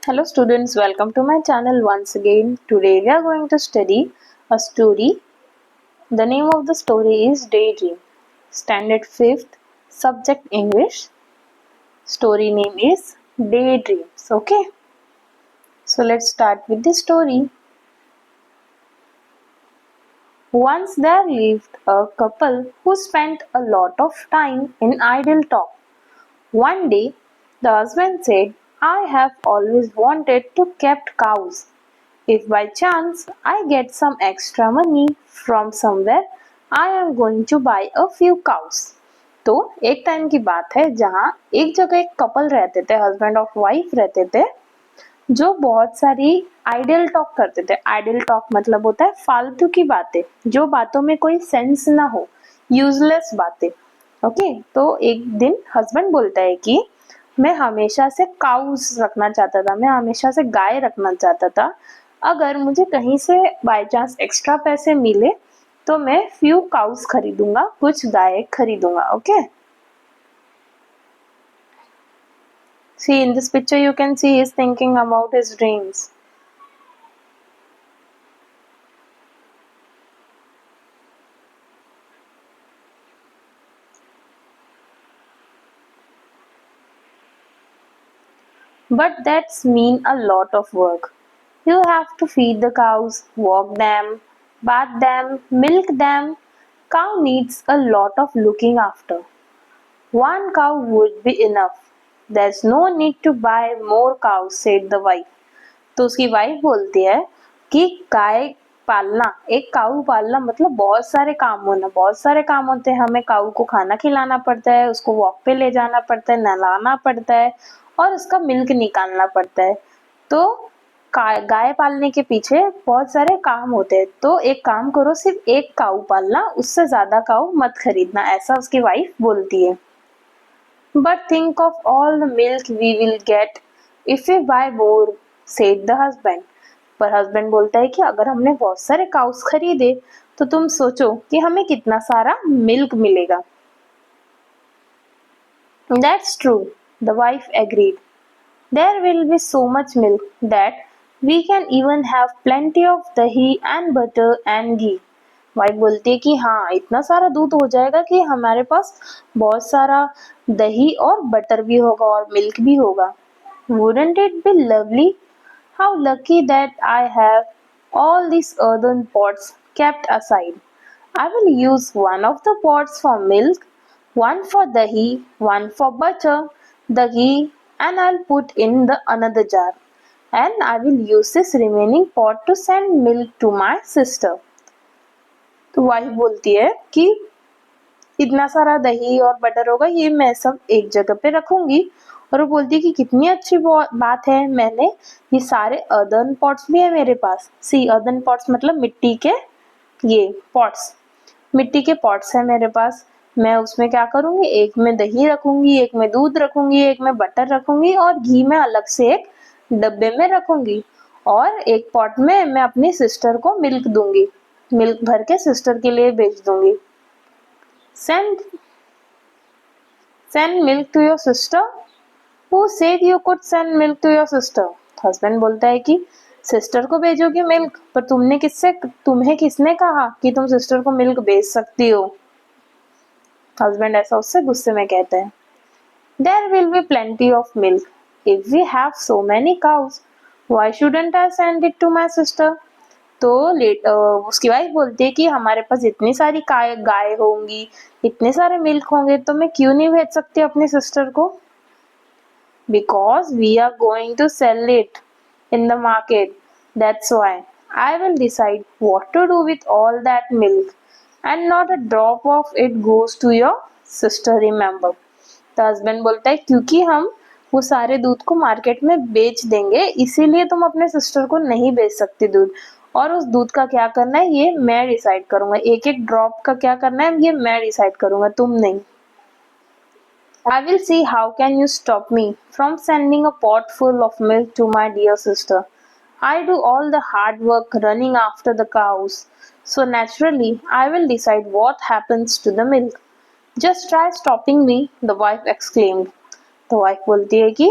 Hello students, welcome to my channel once again. Today we are going to study a story. The name of the story is Daydream. Standard 5th, subject English. Story name is Daydreams. Okay, so let's start with the story. Once there lived a couple who spent a lot of time in idle talk. One day, the husband said, I have always wanted to keep cows. If by chance I get some extra money from somewhere, I am going to buy a few cows. तो एक time की बात है जहाँ एक जगह एक couple रहते थे, हस्बैंड और वाइफ रहते थे, जो बहुत सारी आइडल टॉक करते थे। आइडल टॉक मतलब होता है फालतू की बातें, जो बातों में कोई सेंस ना हो, यूजलेस बातें। ओके, तो एक दिन हस्बैंड बोलता है कि मैं हमेशा से काउस रखना चाहता था, मैं हमेशा से गाय रखना चाहता था। अगर मुझे कहीं से बाय चांस एक्स्ट्रा पैसे मिले तो मैं फ्यू काउस खरीदूंगा, कुछ गाय खरीदूंगा। Okay, see in this picture you can see he is thinking about his dreams. But that's mean a lot of work. You have to feed the cows, walk them, bath them, milk them. Cow needs a lot of looking after. One cow would be enough. There's no need to buy more cows, said the wife. तो उसकी wife बोलती है कि गाय पालना, एक काऊ पालना मतलब बहुत सारे काम होना, बहुत सारे काम होते हैं। हमें काऊ को खाना खिलाना पड़ता है, उसको वॉक पे ले जाना पड़ता है, नहलाना पड़ता है और उसका मिल्क निकालना पड़ता है। तो गाय पालने के पीछे बहुत सारे काम होते हैं। तो एक काम करो, सिर्फ एक काऊ पालना, उससे ज्यादा काऊ मत खरीदना, ऐसा उसकी वाइफ बोलती है। But think of all the milk we will get if we buy more, said the husband. पर हस्बैंड बोलता है कि अगर हमने बहुत सारे काउस खरीदे तो तुम सोचो कि हमें कितना सारा मिल्क मिलेगा। That's true, the wife agreed. There will be so much milk that we can even have plenty of dahi and butter and ghee. Wife बोलती है कि हाँ, इतना सारा दूध हो जाएगा कि हमारे पास बहुत सारा दही और बटर भी होगा और मिल्क भी होगा। Wouldn't it be lovely? How lucky that I have all these earthen pots kept aside. I will use one of the pots for milk, one for dahi, one for butter, the ghee, and I'll put in the another jar. And I will use this remaining pot to send milk to my sister. तो wife बोलती है कि इतना सारा दही और butter होगा, ये मैं सब एक जगह पे रखूंगी। और वो बोलती है कि कितनी अच्छी बात है, मैंने ये सारे अर्दन पॉट्स भी है मेरे पास। सी, अर्दन पॉट्स मतलब मिट्टी के ये पॉट्स, मिट्टी के पॉट्स है मेरे पास। मैं उसमें क्या करूंगी, एक में दही रखूंगी, एक में दूध रखूंगी, एक में बटर रखूंगी और घी में अलग से एक डब्बे में रखूंगी। और एक पॉट में मैं अपनी सिस्टर को मिल्क दूंगी, मिल्क भर के सिस्टर के लिए भेज दूंगी। Send milk to your sister? Who said you could send milk to your sister? Husband बोलता है कि सिस्टर को भेजोगे मिल्क, पर तुम्हें किसने कहा कि तुम सिस्टर को मिल्क भेज सकती हो? हस्बैंड ऐसा उससे गुस्से में कहता है। There will be plenty of milk. If we have so many cows, why shouldn't I send it to my sister? तो उसकी वाइफ बोलती है कि हमारे पास इतनी सारी गाय होंगी, इतने सारे मिल्क होंगे, तो मैं क्यों नहीं भेज सकती अपनी सिस्टर को? Because we are going to sell it in the market. That's why I will decide what to do with all that milk, and not a drop of it goes to your sister, remember. तो husband बोलता है क्योंकि हम वो सारे दूध को market में बेच देंगे, इसीलिए तुम अपने सिस्टर को नहीं बेच सकती दूध। और उस दूध का क्या करना है ये मैं डिसाइड करूंगा, एक एक ड्रॉप का क्या करना है ये मैं डिसाइड करूंगा, तुम नहीं। I will see how can you stop me from sending a pot full of milk to my dear sister. I do all the hard work running after the cows, so naturally I will decide what happens to the milk. Just try stopping me, the wife exclaimed. तो wife बोलती है कि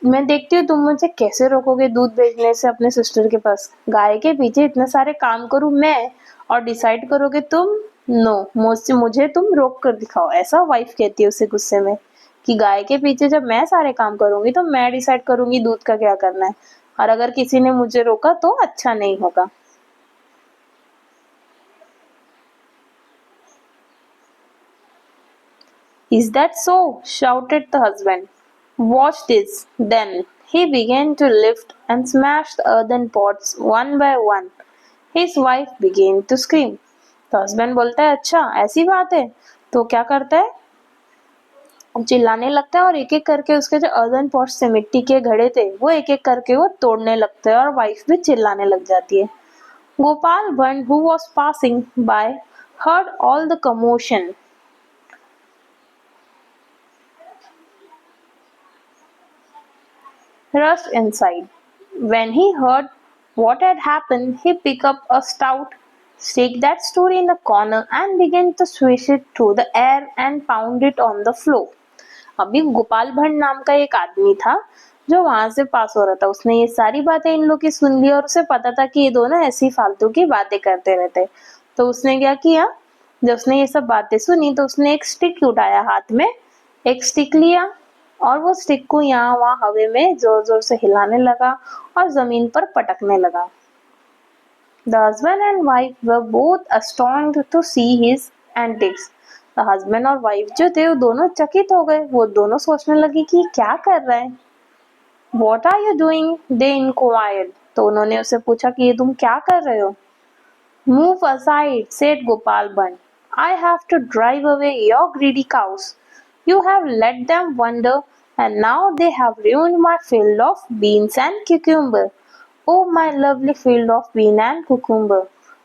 मैं देखती हूँ तुम मुझे कैसे रोकोगे दूध भेजने से अपने सिस्टर के पास। गाय के पीछे इतने सारे काम करूँ मैं और डिसाइड करोगे तुम? नो, मुझसे मुझे तुम रोक कर दिखाओ, ऐसा वाइफ कहती है उसे गुस्से में कि गाय के पीछे जब मैं सारे काम करूंगी तो मैं डिसाइड करूंगी दूध का क्या करना है, और अगर किसी ने मुझे रोका तो अच्छा नहीं होगा। Is that so? Shouted the husband. Watch this. Then he began to lift and smash the earthen pots one by one. His wife began to scream. तो हस्बैंड बोलता है अच्छा ऐसी बात है, तो क्या करता है, चिल्लाने लगता है और एक एक करके उसके जो अर्दन पॉट्स से मिट्टी के घड़े थे वो एक एक करके वो तोड़ने लगता है और वाइफ भी चिल्लाने लग जाती है। Gopal Bhatt who was passing by heard all the commotion. Rushed inside. When he heard what had happened, he picked up a stout stick that stood in the corner and began to swish it through the air and pound it on the floor. अभी गोपाल भट्ट नाम का एक आदमी था जो वहां से पास हो रहा था। उसने ये सारी बातें इन लोग की सुन ली और उसे पता था कि ये दोनों ऐसी फालतू की बातें करते रहते। तो उसने क्या किया, जब उसने ये सब बातें सुनी तो उसने एक स्टिक उठाया हाथ में, एक स्टिक लिया और वो स्टिक को यहाँ वहाँ हवा में जोर जोर से हिलाने लगा और जमीन पर पटकने लगा। The husband and wife were both astonished to see his antics. The husband और wife जो थे वो दोनों चकित हो गए। वो दोनों सोचने लगे कि क्या कर रहा है। What are you doing? They inquired. तो उन्होंने उससे पूछा कि ये तुम क्या कर रहे हो? Move aside, said Gopal Bhatt. I have to drive away your greedy cows. You have let them wander, and now they have ruined my field of beans and cucumber. Oh my lovely field of bean and cucumber.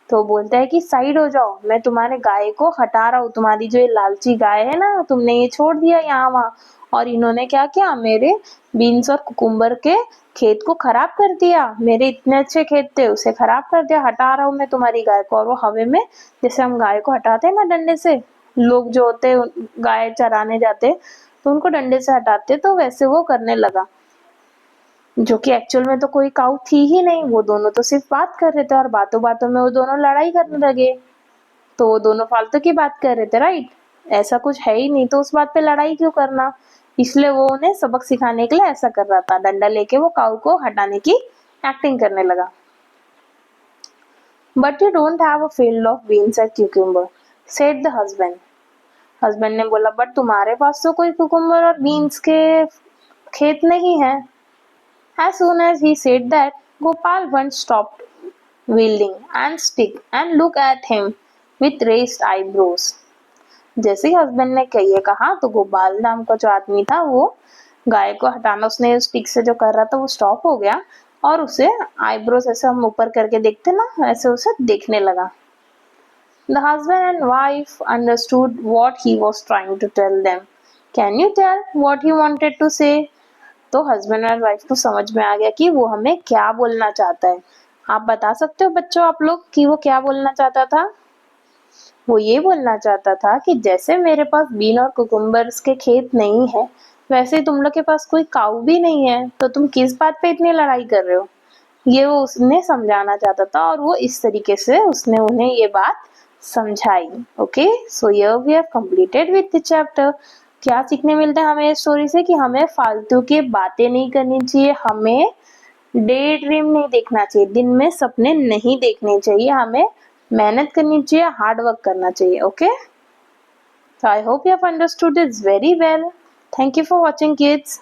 तो बोलता है कि side हो जाओ, मैं तुम्हारे गाय को हटा रहा हूँ। तुम्हारी जो ये लालची गाय है ना, तुमने ये छोड़ दिया यहाँ वहाँ, और इन्होंने क्या किया, मेरे बीन्स और कुकुम्बर के खेत को खराब कर दिया। मेरे इतने अच्छे खेत थे उसे खराब कर दिया। हटा रहा हूँ मैं तुम्हारी गाय को। और वो हवा में, जैसे हम गाय को हटाते हैं ना डंडे से, लोग जो होते गाय चराने जाते तो उनको डंडे से हटाते, तो वैसे वो करने लगा। जो कि एक्चुअल में तो कोई काऊ थी ही नहीं, वो दोनों तो सिर्फ बात कर रहे थे और बातों बातों में वो दोनों लड़ाई करने लगे। तो वो दोनों फालतू की बात कर रहे थे, राइट? ऐसा कुछ है ही नहीं तो उस बात पे लड़ाई क्यों करना। इसलिए वो उन्हें सबक सिखाने के लिए ऐसा कर रहा था, डंडा लेके वो काऊ को हटाने की एक्टिंग करने लगा। But you don't have a field of beans and cucumber, said the husband. Husband ने बोला बट तुम्हारे पास तो कोई कुकुम्बर और बीन्स के खेत नहीं है। As soon as he said that, Gopal Bhatt stopped wielding and stick and looked at him with raised eyebrows. जैसे ही हस्बैंड ने ये कहा तो गोपाल नाम का जो आदमी था वो गाय को हटाना उसने स्टिक से जो कर रहा था वो स्टॉप हो गया और उसे आईब्रोज ऐसे हम ऊपर करके देखते ना, ऐसे उसे देखने लगा। The husband and wife understood what he was trying to tell them. Can you tell what he wanted to say? तो हस्बैंड और वाइफ को समझ में आ गया कि वो हमें क्या बोलना चाहता है। आप बता सकते हो बच्चों आप लोग कि वो क्या बोलना चाहता था? वो ये बोलना चाहता था कि जैसे मेरे पास बीन और कुकुम्बर्स के खेत नहीं है, वैसे तुम लोग के पास कोई काऊ भी नहीं है, तो तुम किस बात पे इतनी लड़ाई कर रहे हो। ये वो उसने समझाना चाहता था और वो इस तरीके से उसने उन्हें ये बात समझाई। Okay, so here we have completed with the chapter. क्या सीखने मिलता है हमें इस स्टोरी से कि हमें फालतू की बातें नहीं करनी चाहिए, हमें डे ड्रीम नहीं देखना चाहिए, दिन में सपने नहीं देखने चाहिए, हमें मेहनत करनी चाहिए, हार्ड वर्क करना चाहिए। Okay, so I hope you have understood this very well. Thank you for watching, kids.